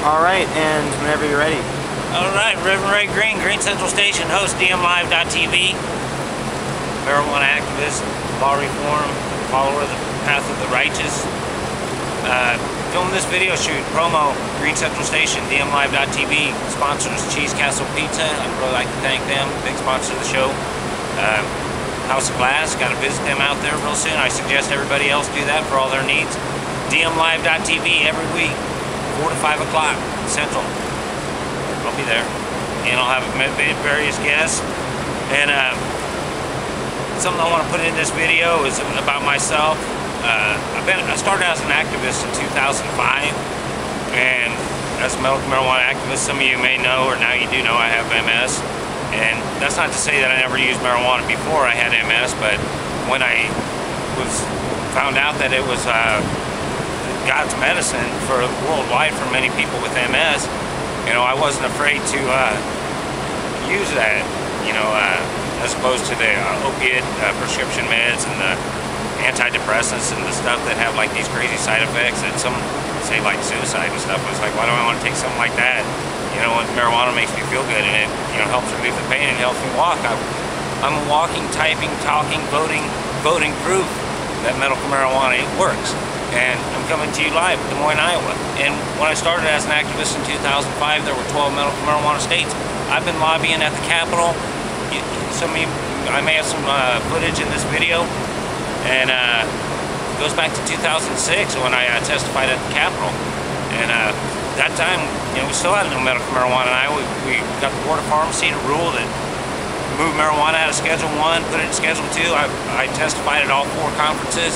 Alright, and whenever you're ready. Alright, Reverend Ray Green, Green Central Station, host DMLive.tv, marijuana activist, law reform, follower of the path of the righteous. Filming this video shoot, promo, Green Central Station, DMLive.tv, sponsors Cheese Castle Pizza. I'd really like to thank them, big sponsor of the show. House of Glass, got to visit them out there real soon. I suggest everybody else do that for all their needs. DMLive.tv every week, 4 to 5 o'clock Central. I'll be there, and I'll have various guests. And something I want to put in this video is about myself. I started as an activist in 2005, and as a medical marijuana activist, some of you may know, or now you do know, I have MS. And that's not to say that I never used marijuana before I had MS, but when I found out that it was God's medicine for worldwide for many people with MS, you know, I wasn't afraid to use that, you know, as opposed to the opiate prescription meds and the antidepressants and the stuff that have like these crazy side effects that some say like suicide and stuff. It's like, why do I want to take something like that? You know, marijuana makes me feel good, and it, you know, helps relieve the pain and helps me walk. I'm a walking, typing, talking, voting proof that medical marijuana, it works. And I'm coming to you live in Des Moines, Iowa. And when I started as an activist in 2005, there were 12 medical marijuana states. I've been lobbying at the Capitol. Some of you, I may have some footage in this video, and it goes back to 2006 when I testified at the Capitol. And that time, you know, we still had no medical marijuana in Iowa. We got the Board of Pharmacy to rule that moved marijuana out of Schedule 1, put it in Schedule 2. I testified at all 4 conferences,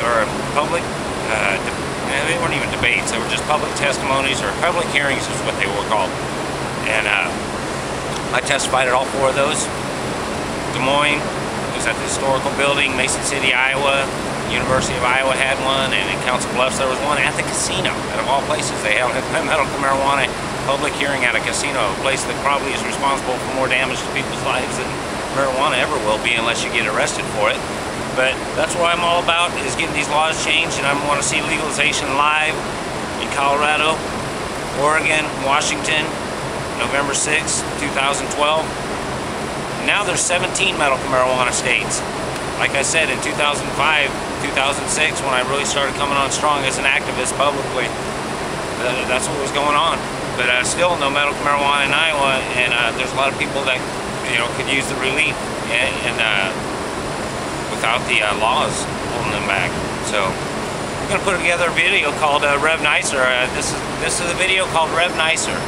or public, they weren't even debates, they were just public testimonies, or public hearings is what they were called. And I testified at all 4 of those. Des Moines, it was at the historical building, Mason City, Iowa. University of Iowa had one, and in Council Bluffs there was one at the casino. Out of all places, they held a medical marijuana public hearing at a casino, a place that probably is responsible for more damage to people's lives than marijuana ever will be unless you get arrested for it. But that's what I'm all about, is getting these laws changed, and I want to see legalization live in Colorado, Oregon, Washington, November 6, 2012. Now there's 17 medical marijuana states. Like I said, in 2005, 2006, when I really started coming on strong as an activist publicly, that's what was going on. But still no medical marijuana in Iowa, and there's a lot of people that, you know, could use the relief and without the laws holding them back. So I'm going to put together a video called Rev Nicer. This is a video called Rev Nicer,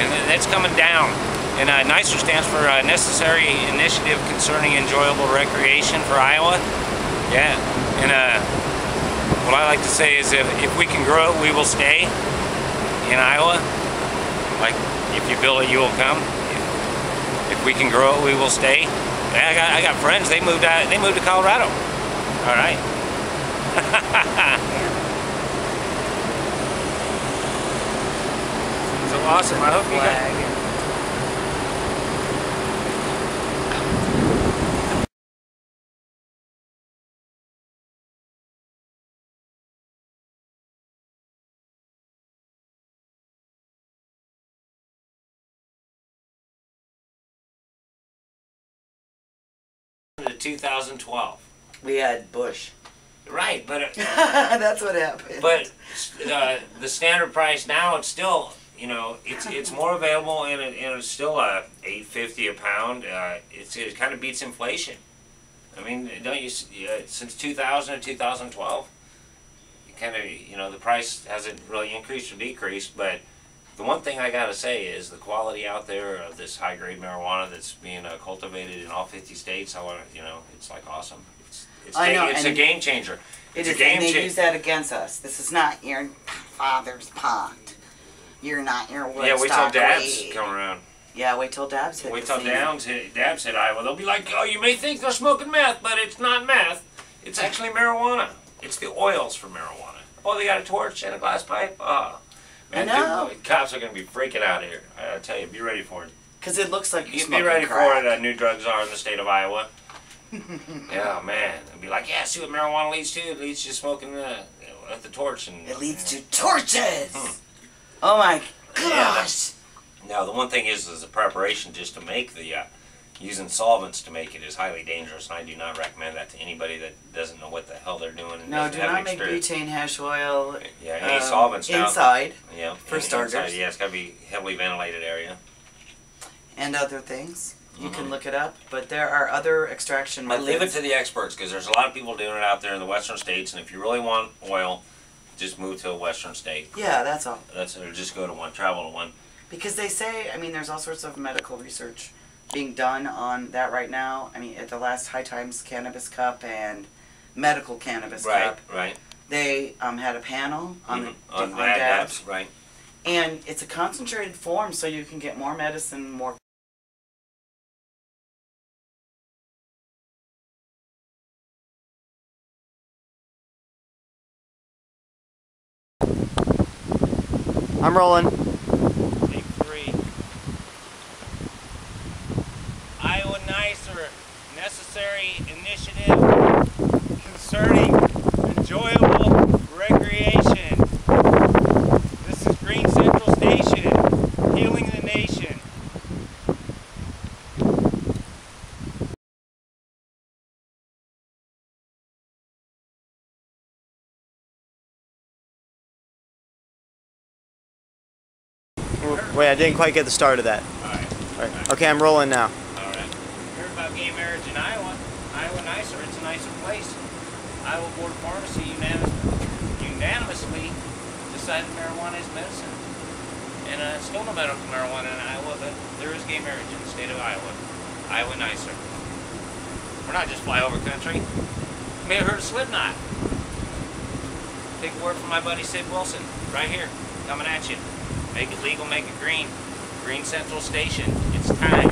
and it's coming down. And NICER stands for Necessary Initiative Concerning Enjoyable Recreation for Iowa. Yeah, and what I like to say is if we can grow it, we will stay in Iowa. Like, if you build it, you will come. If we can grow it, we will stay. I got friends, they moved to Colorado. All right. So awesome, I hope you guys... To 2012. We had Bush. Right, but that's what happened. But the standard price now, it's still, you know, it's more available, and it's still $8.50 a pound. It kind of beats inflation. I mean, don't you? Since 2000 to 2012, it kind of, you know, the price hasn't really increased or decreased, but. The one thing I gotta say is the quality out there of this high-grade marijuana that's being cultivated in all 50 states. I want to, you know, it's like awesome. It's a game changer. It is, and they use that against us. This is not your father's pot. You're not your Woodstock. Yeah, wait till Dabs come around. Yeah, wait till Dabs hit. Wait till Dabs hit Iowa. They'll be like, oh, you may think they're smoking meth, but it's not meth. It's actually marijuana. It's the oils for marijuana. Oh, they got a torch and a glass pipe. Oh. Man, dude, cops are going to be freaking out here. I tell you, be ready for it. Because it looks like you're be smoking ready crack. for it. New drugs are in the state of Iowa. Yeah, man. They'll be like, yeah, see what marijuana leads to? It leads to smoking at the torch. And it leads to torches! Oh my gosh. Now the one thing is the preparation just to make the using solvents to make it is highly dangerous, and I do not recommend that to anybody that doesn't know what the hell they're doing. And No, doesn't do have not an make experience. butane hash oil. Yeah, any solvents now. Inside. Yeah, for starters. Inside, yeah, it's got to be heavily ventilated area. And other things. You can look it up, but there are other extraction But methods. leave it to the experts, because there's a lot of people doing it out there in the western states, and if you really want oil, just move to a western state. Yeah, that's all. Or just go to one, travel to one. Because they say, I mean, there's all sorts of medical research being done on that right now. I mean, at the last High Times Cannabis Cup and Medical Cannabis Cup, Right. they had a panel on On dabs. dabs, right. And it's a concentrated form, so you can get more medicine, more. I'm rolling. Take 3. Iowa Nicer, necessary initiative concerning enjoyable recreation. This is Green Central Station, healing the nation. Wait, I didn't quite get the start of that. Alright. Okay, I'm rolling now. Alright. Heard about gay marriage in Iowa. Iowa Nicer, it's a nicer place. Iowa Board of Pharmacy unanimously decided marijuana is medicine. And still no medical marijuana in Iowa, but there is gay marriage in the state of Iowa. Iowa Nicer. We're not just flyover country. You may have heard of Slipknot. Take a word from my buddy Sid Wilson, right here, coming at you. Make it legal, make it green. Green Central Station, it's time.